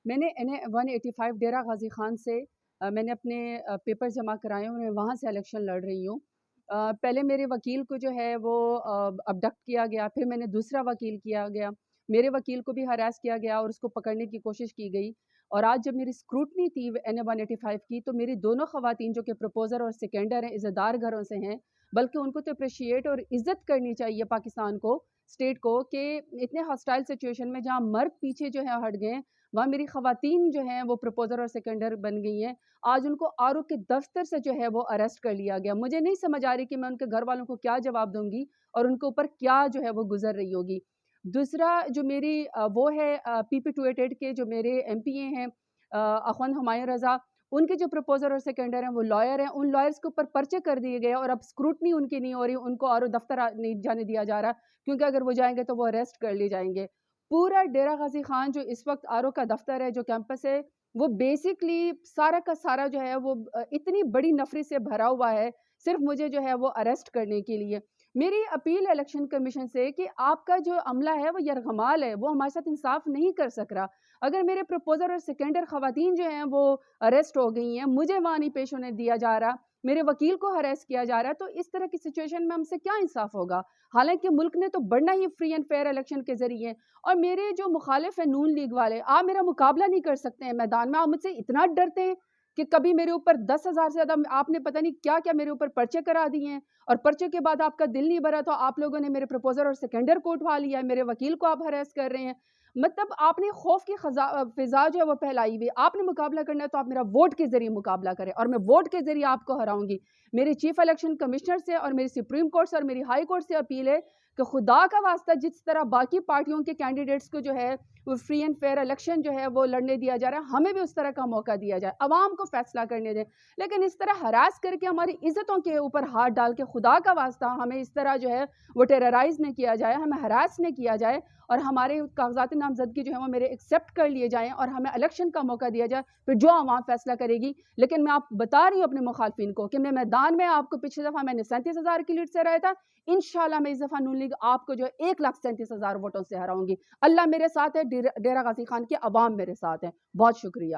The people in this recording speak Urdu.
میں نے NA-185 ڈیرہ غازی خان سے میں نے اپنے پیپر جمع کرائے ہیں، میں وہاں سے الیکشن لڑ رہی ہوں۔ پہلے میرے وکیل کو جو ہے وہ ابڈکٹ کیا گیا، پھر میں نے دوسرا وکیل کیا گیا، میرے وکیل کو بھی ہراس کیا گیا اور اس کو پکڑنے کی کوشش کی گئی۔ اور آج جب میری اسکروٹنی تھی NA-185 کی، تو میری دونوں خواتین جو کہ پروپوزر اور سیکنڈر ہیں، عزتدار گھروں سے ہیں، بلکہ ان کو تو اپریشیٹ اور عزت کرنی چاہیے پاکستان کو، اسٹیٹ کو، کہ اتنے ہاسٹائل سچویشن میں جہاں مرد پیچھے جو ہے ہٹ گئے، وہاں میری خواتین جو ہیں وہ پروپوزر اور سیکنڈر بن گئی ہیں۔ آج ان کو آر او کے دفتر سے جو ہے وہ اریسٹ کر لیا گیا۔ مجھے نہیں سمجھ آ رہی کہ میں ان کے گھر والوں کو کیا جواب دوں گی اور ان کے اوپر کیا جو ہے وہ گزر رہی ہوگی۔ دوسرا جو میری وہ ہے PP-288 کے جو میرے MP ہیں اخوند ہمایوں رضا، ان کے جو پروپوزر اور سیکنڈر ہیں وہ لائر ہیں، ان لائرز کے اوپر پرچے کر دیے گئے اور اب اسکروٹنی ان کی نہیں ہو رہی، ان کو آر او دفتر نہیں جانے دیا جا رہا، کیونکہ اگر وہ جائیں گے تو وہ اریسٹ کر لیے جائیں گے۔ پورا ڈیرہ غازی خان جو اس وقت آر او کا دفتر ہے، جو کیمپس ہے، وہ بیسکلی سارا کا سارا جو ہے وہ اتنی بڑی نفری سے بھرا ہوا ہے، صرف مجھے جو ہے وہ اریسٹ کرنے کے لیے۔ میری اپیل الیکشن کمیشن سے کہ آپ کا جو عملہ ہے وہ یرغمال ہے، وہ ہمارے ساتھ انصاف نہیں کر سک رہا۔ اگر میرے پروپوزر اور سیکنڈر خواتین جو ہیں وہ اریسٹ ہو گئی ہیں، مجھے وہاں نہیں پیش ہونے دیا جا رہا، میرے وکیل کو ہراس کیا جا رہا ہے، تو اس طرح کی سچویشن میں ہم سے کیا انصاف ہوگا؟ حالانکہ ملک نے تو بڑھنا ہی فری اینڈ فیئر الیکشن کے ذریعے، اور میرے جو مخالف ہیں نون لیگ والے، آپ میرا مقابلہ نہیں کر سکتے ہیں میدان میں، آپ مجھ سے اتنا ڈرتے ہیں کہ کبھی میرے اوپر 10,000 سے زیادہ آپ نے پتہ نہیں کیا کیا میرے اوپر پرچے کرا دیے ہیں، اور پرچے کے بعد آپ کا دل نہیں بھرا تو آپ لوگوں نے میرے پروپوزر اور سیکنڈر کو اٹھوا لیا ہے، میرے وکیل کو آپ ہراس کر رہے ہیں۔ مطلب آپ نے خوف کی فضا جو ہے وہ پھیلائی ہوئی، آپ نے مقابلہ کرنا ہے تو آپ میرا ووٹ کے ذریعے مقابلہ کریں، اور میں ووٹ کے ذریعے آپ کو ہراؤں گی۔ میری چیف الیکشن کمشنر سے اور میری سپریم کورٹ سے اور میری ہائی کورٹ سے اپیل ہے کہ خدا کا واسطہ جس طرح باقی پارٹیوں کے کینڈیڈیٹس کو جو ہے وہ فری اینڈ فیئر الیکشن جو ہے وہ لڑنے دیا جا رہا ہے، ہمیں بھی اس طرح کا موقع دیا جائے، عوام کو فیصلہ کرنے دیں۔ لیکن اس طرح ہراس کر کے ہماری عزتوں کے اوپر ہاتھ ڈال کے خدا کا واسطہ ہمیں اس طرح جو ہے وہ ٹیررائز نہ کیا جائے، ہمیں ہراس نہ کیا جائے، اور ہمارے کاغذات نامزدگی جو ہے وہ میرے ایکسیپٹ کر لیے جائیں اور ہمیں الیکشن کا موقع دیا جائے، پھر جو عوام فیصلہ کرے گی۔ لیکن میں آپ بتا رہی ہوں اپنے مخالفین کو کہ میں میدان میں آپ کو پچھلی دفعہ میں نے 37,000 کی لیڈ سے ہرایا تھا، انشاءاللہ میں اس دفعہ نون لیگ آپ کو جو ہے 1,37,000 ووٹوں سے ہراؤں گی۔ اللہ میرے ساتھ ہے، ڈیرہ غازی خان کی عوام میرے ساتھ ہے۔ بہت شکریہ۔